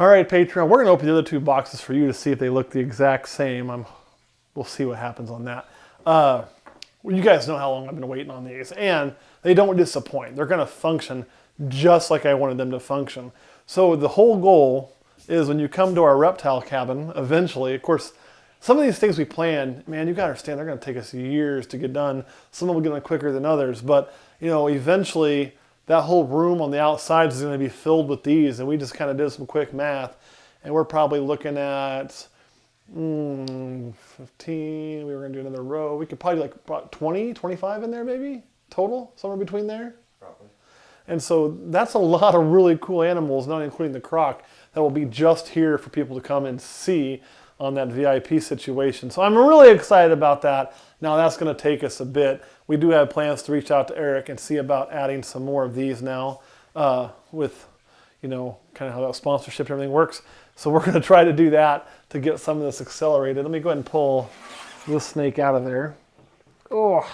All right, Patreon, we're going to open the other 2 boxes for you to see if they look the exact same. We'll see what happens on that. You guys know how long I've been waiting on these, and they don't disappoint. They're going to function just like I wanted them to function. So the whole goal is when you come to our reptile cabin, eventually, of course, some of these things we plan, man, you got to understand, they're going to take us years to get done. Some of them will get done quicker than others, but eventually that whole room on the outside is going to be filled with these, and we just kind of did some quick math, and we're probably looking at 15. We were going to do another row. We could probably like about 20, 25 in there maybe total, somewhere between there. Probably. And so that's a lot of really cool animals, not including the croc, that will be just here for people to come and see on that VIP situation. So I'm really excited about that. Now that's going to take us a bit. We do have plans to reach out to Eric and see about adding some more of these now with, kind of how that sponsorship and everything works. So we're going to try to do that to get some of this accelerated. Let me go ahead and pull this snake out of there. Oh,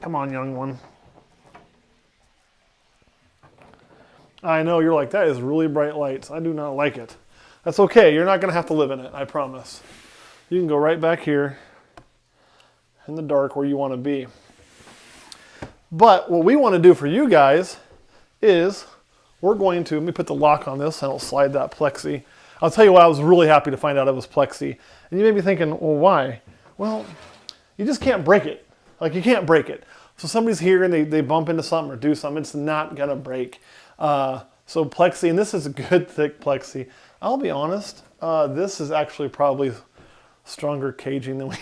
come on, young one. I know, you're like, that is really bright lights. I do not like it. That's okay. You're not going to have to live in it, I promise. You can go right back here in the dark where you want to be. But what we want to do for you guys is we're going to, let me put the lock on this and I'll slide that plexi. I'll tell you what, I was really happy to find out it was plexi. And you may be thinking, well, why? Well, you just can't break it. Like, you can't break it. So somebody's here and they bump into something or do something, it's not going to break. So plexi, and this is a good thick plexi. I'll be honest, this is actually probably stronger caging than we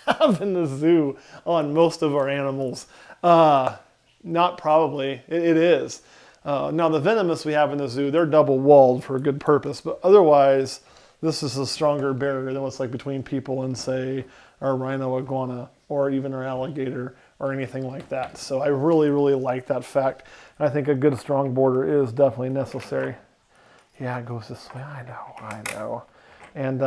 have in the zoo on most of our animals. Not probably, it is. Now the venomous we have in the zoo, they're double walled for a good purpose, but otherwise this is a stronger barrier than what's like between people and say our rhino iguana or even our alligator or anything like that. So I really, really like that fact. And I think a good strong border is definitely necessary. Yeah, it goes this way. I know. And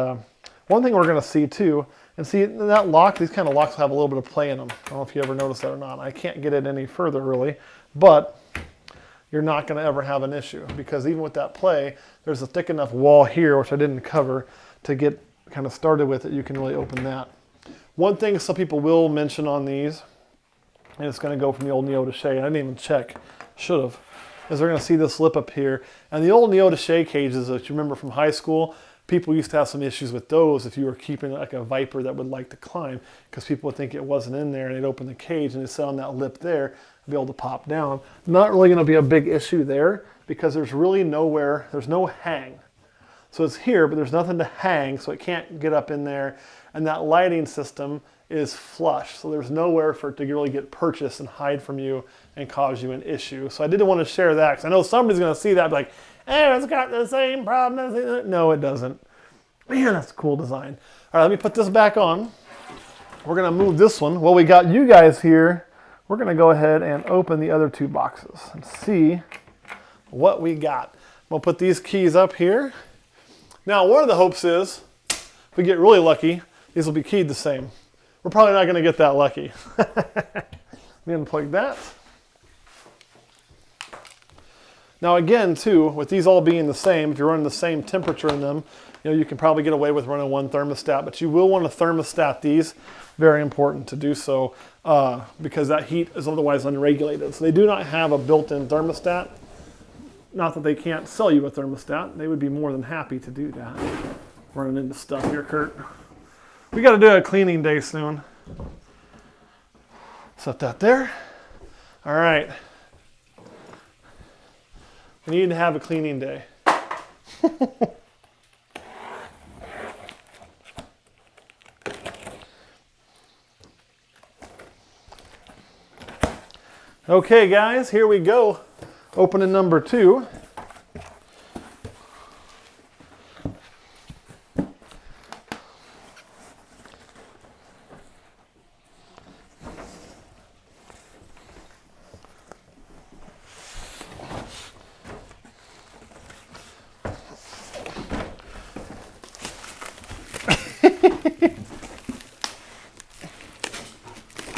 one thing we're going to see too, and see that lock, these kind of locks have a little bit of play in them. I don't know if you ever noticed that or not. I can't get it any further really, but you're not going to ever have an issue because even with that play, there's a thick enough wall here, which I didn't cover, to get kind of started with it. You can really open that. One thing some people will mention on these, and it's going to go from the old Neo to Shea, and I didn't even check, should have, is they're going to see this lip up here. And the old Neo to Shea cages that you remember from high school, people used to have some issues with those if you were keeping like a viper that would like to climb, because people would think it wasn't in there and they'd open the cage and they'd sit on that lip there and be able to pop down. Not really going to be a big issue there because there's really nowhere, there's no hang. So it's here, but there's nothing to hang, so it can't get up in there. And that lighting system is flush, so there's nowhere for it to really get purchased and hide from you and cause you an issue. So I didn't want to share that because I know somebody's going to see that and be like, hey, it's got the same problem as... No, it doesn't. Man, that's a cool design. All right, let me put this back on. We're going to move this one. While we got you guys here, we're going to go ahead and open the other 2 boxes and see what we got. We'll put these keys up here. Now, one of the hopes is, if we get really lucky, these will be keyed the same. We're probably not going to get that lucky. Let me unplug that. Now again, too, with these all being the same, if you're running the same temperature in them, you can probably get away with running one thermostat, but you will want to thermostat these. Very important to do so because that heat is otherwise unregulated. So they do not have a built-in thermostat. Not that they can't sell you a thermostat. They would be more than happy to do that. Running into stuff here, Kurt. We got to do a cleaning day soon. Set that there. All right. We need to have a cleaning day. Okay, guys, here we go. Opening number 2.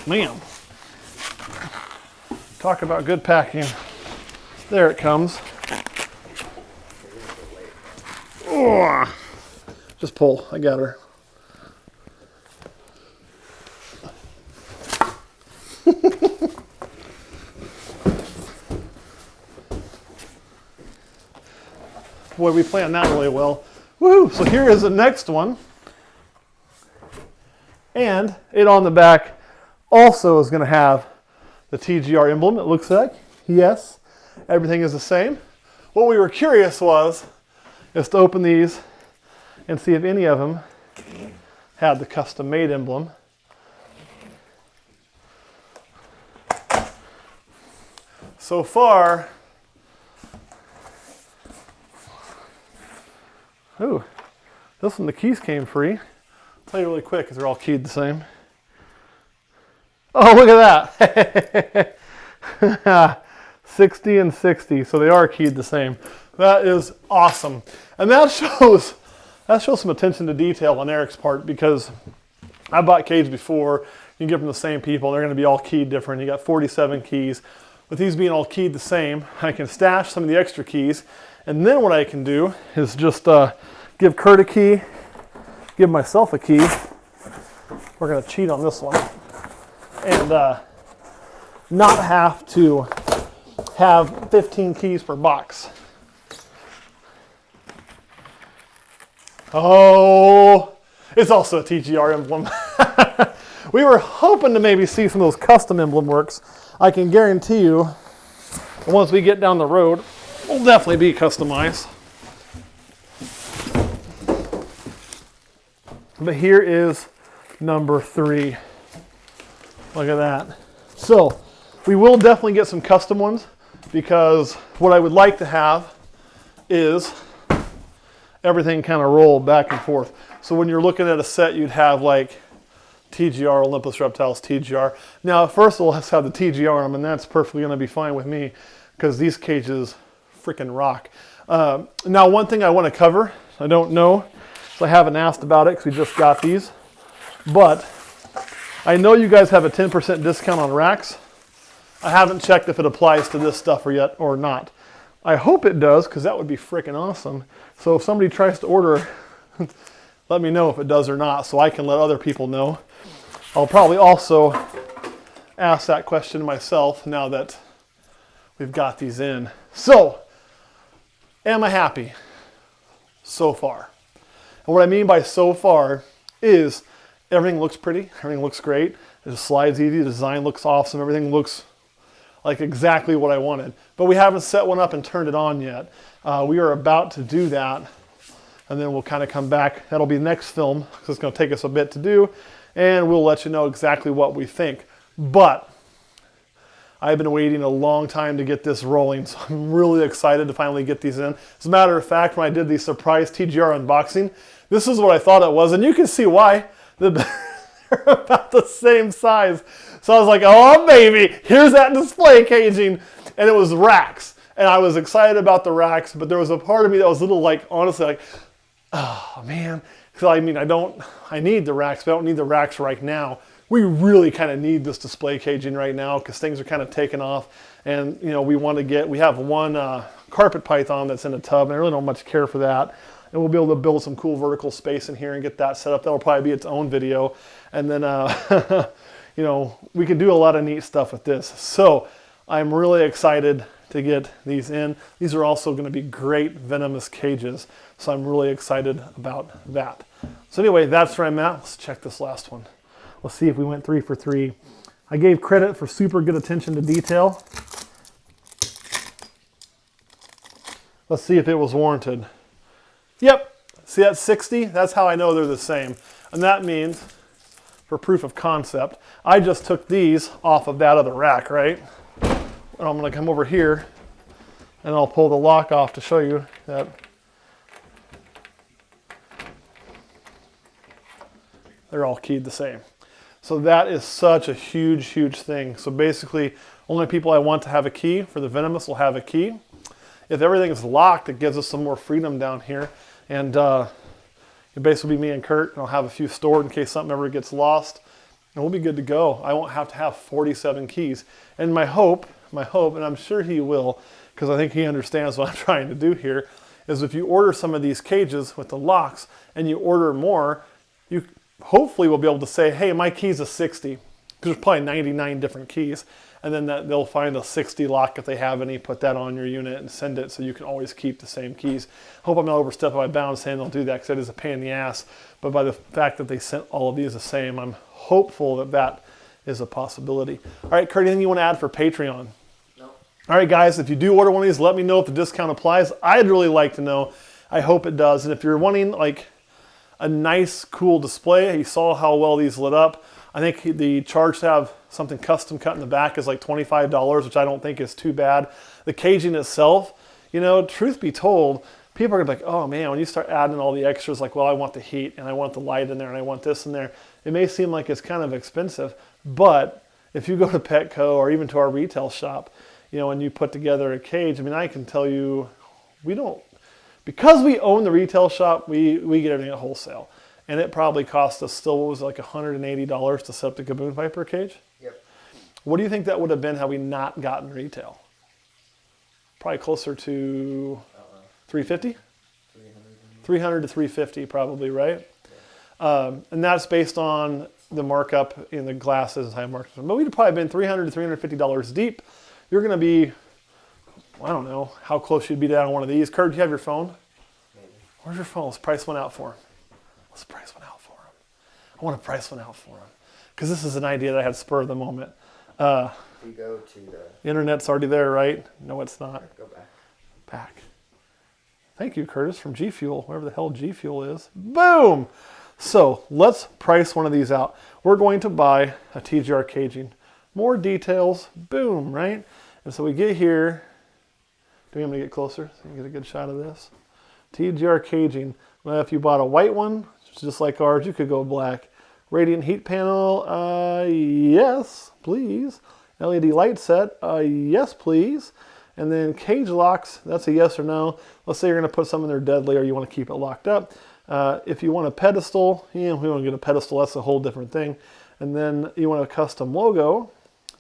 Man, talk about good packing. There it comes. Oh, just pull. I got her. Boy, we planned that really well. Woo! So here is the next one. And it on the back also is going to have the TGR emblem, it looks like. Yes, everything is the same. What we were curious is to open these and see if any of them had the custom-made emblem. So far, ooh, this one, the keys came free. I'll tell you really quick because they're all keyed the same. Oh, look at that. 60 and 60, so they are keyed the same. That is awesome. And that shows some attention to detail on Eric's part, because I bought cages before. You can get from the same people, and they're going to be all keyed different. You got 47 keys. With these being all keyed the same, I can stash some of the extra keys, and then what I can do is just give Kurt a key, give myself a key. We're going to cheat on this one, and not have to have 15 keys per box. Oh, it's also a TGR emblem. We were hoping to maybe see some of those custom emblem works. I can guarantee you, once we get down the road, we'll definitely be customized. But here is number 3. Look at that. So we will definitely get some custom ones, because what I would like to have is everything kind of rolled back and forth. So when you're looking at a set, you'd have like TGR, Olympus Reptiles, TGR. Now, first we'll have the TGR on them, and that's perfectly going to be fine with me, because these cages freaking rock. Now, one thing I want to cover, I don't know, so I haven't asked about it because we just got these, but I know you guys have a 10% discount on racks. I haven't checked if it applies to this stuff yet or not. I hope it does, because that would be freaking awesome. So if somebody tries to order, let me know if it does or not, so I can let other people know. I'll probably also ask that question myself now that we've got these in. So, am I happy so far? And what I mean by so far is everything looks pretty, everything looks great, it slides easy, the design looks awesome, everything looks like exactly what I wanted. But we haven't set one up and turned it on yet. We are about to do that, and then we'll kind of come back. That'll be the next film, because it's going to take us a bit to do, and we'll let you know exactly what we think. But I've been waiting a long time to get this rolling, so I'm really excited to finally get these in. As a matter of fact, when I did the surprise TGR unboxing, this is what I thought it was, and you can see why. They're about the same size. So I was like, oh baby, here's that display caging. And it was racks. And I was excited about the racks, but there was a part of me that was a little like, honestly, like, oh man. So I mean, I need the racks, but I don't need the racks right now. We really kind of need this display caging right now, because things are kind of taking off. And you know, we have one carpet python that's in a tub, and I really don't much care for that. And we'll be able to build some cool vertical space in here and get that set up. That'll probably be its own video. And then, you know, we can do a lot of neat stuff with this. So I'm really excited to get these in. These are also going to be great venomous cages. So I'm really excited about that. So anyway, that's where I'm at. Let's check this last one. Let's see if we went 3 for 3. I gave credit for super good attention to detail. Let's see if it was warranted. Yep, see that 60? That's how I know they're the same. And that means, for proof of concept, I just took these off of that other rack, right? And I'm gonna come over here and I'll pull the lock off to show you that they're all keyed the same. So that is such a huge, huge thing. So basically, only people I want to have a key for the venomous will have a key. If everything is locked, it gives us some more freedom down here. And it'll basically be me and Kurt, and I'll have a few stored in case something ever gets lost. And we'll be good to go. I won't have to have 47 keys. And my hope, and I'm sure he will, because I think he understands what I'm trying to do here, is if you order some of these cages with the locks and you order more, you hopefully will be able to say, hey, my key's a 60, because there's probably 99 different keys. And then they'll find a 60 lock if they have any, put that on your unit and send it so you can always keep the same keys. Hope I'm not overstepping my bounds saying they'll do that, because it is a pain in the ass. But by the fact that they sent all of these the same, I'm hopeful that that is a possibility. All right, Kurt, anything you want to add for Patreon? No. All right, guys, if you do order one of these, let me know if the discount applies. I'd really like to know. I hope it does. And if you're wanting like a nice, cool display, you saw how well these lit up. I think the charge to have something custom cut in the back is like $25, which I don't think is too bad. The caging itself, you know, truth be told, people are gonna be like, oh man, when you start adding all the extras, like, well, I want the heat and I want the light in there and I want this in there, it may seem like it's kind of expensive, but if you go to Petco or even to our retail shop, you know, and you put together a cage, I mean, I can tell you, we don't, because we own the retail shop, we get everything at wholesale. And it probably cost us still, what was it, like $180 to set up the Gaboon Viper cage? Yep. What do you think that would have been had we not gotten retail? Probably closer to 350? 300 to 350 probably, right? Yeah. And that's based on the markup in the glasses and high markup. But we'd have probably been $300 to $350 deep. You're going to be, I don't know how close you'd be down on one of these. Kurt, do you have your phone? Maybe. Where's your phone? Let's price one out for him. Let's price one out for him. I want to price one out for him. Because this is an idea that I had spur of the moment. If you go to The internet's already there, right? No, it's not. go back. Back. Thank you, Curtis, from G Fuel, wherever the hell G Fuel is. Boom! So let's price one of these out. We're going to buy a TGR caging. More details, boom, right? And so we get here. Do we want me to get closer so you can get a good shot of this? TGR caging. Well, if you bought a white one, just like ours, you could go black. Radiant heat panel, yes, please. LED light set, yes, please. And then cage locks, that's a yes or no. Let's say you're going to put something in there deadly or you want to keep it locked up. If you want a pedestal, we want to get a pedestal, that's a whole different thing. And then you want a custom logo,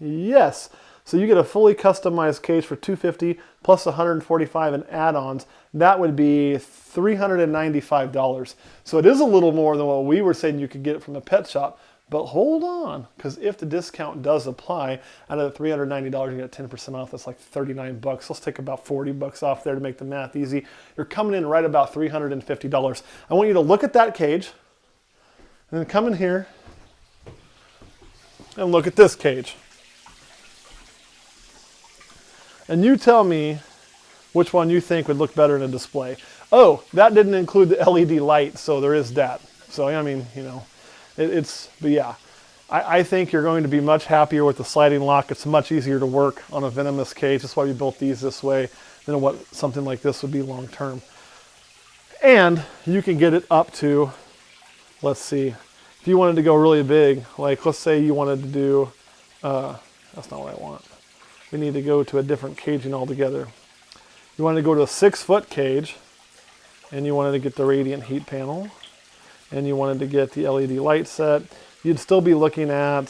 yes. So you get a fully customized cage for $250 plus $145 in add-ons. That would be $395. So it is a little more than what we were saying you could get from the pet shop. But hold on, because if the discount does apply, out of the $390, you get 10% off. That's like 39 bucks. Let's take about 40 bucks off there to make the math easy. You're coming in right about $350. I want you to look at that cage, and then come in here and look at this cage. And you tell me which one you think would look better in a display. Oh, that didn't include the LED light, so there is that. So, I mean, you know, but yeah. I think you're going to be much happier with the sliding lock. It's much easier to work on a venomous cage. That's why we built these this way than what something like this would be long term. And you can get it up to, let's see, if you wanted to go really big, like let's say you wanted to do, that's not what I want. We need to go to a different caging altogether. You wanted to go to a 6-foot cage, and you wanted to get the radiant heat panel, and you wanted to get the LED light set. You'd still be looking at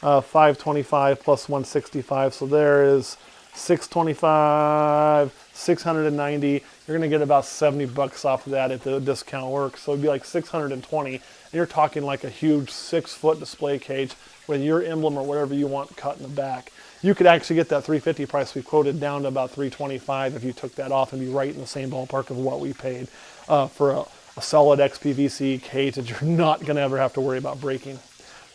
525 plus 165, so there is 625, 690. You're going to get about 70 bucks off of that if the discount works. So it'd be like 620, and you're talking like a huge 6-foot display cage with your emblem or whatever you want cut in the back. You could actually get that $350 price we quoted down to about $325 if you took that off and be right in the same ballpark of what we paid for a solid XPVC cage that you're not going to ever have to worry about breaking.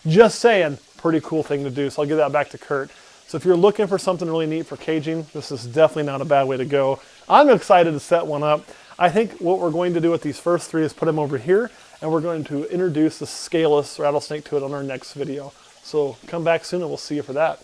Just saying, pretty cool thing to do. So I'll give that back to Kurt. So if you're looking for something really neat for caging, this is definitely not a bad way to go. I'm excited to set one up. I think what we're going to do with these first three is put them over here, and we're going to introduce the scaleless rattlesnake to it on our next video. So come back soon and we'll see you for that.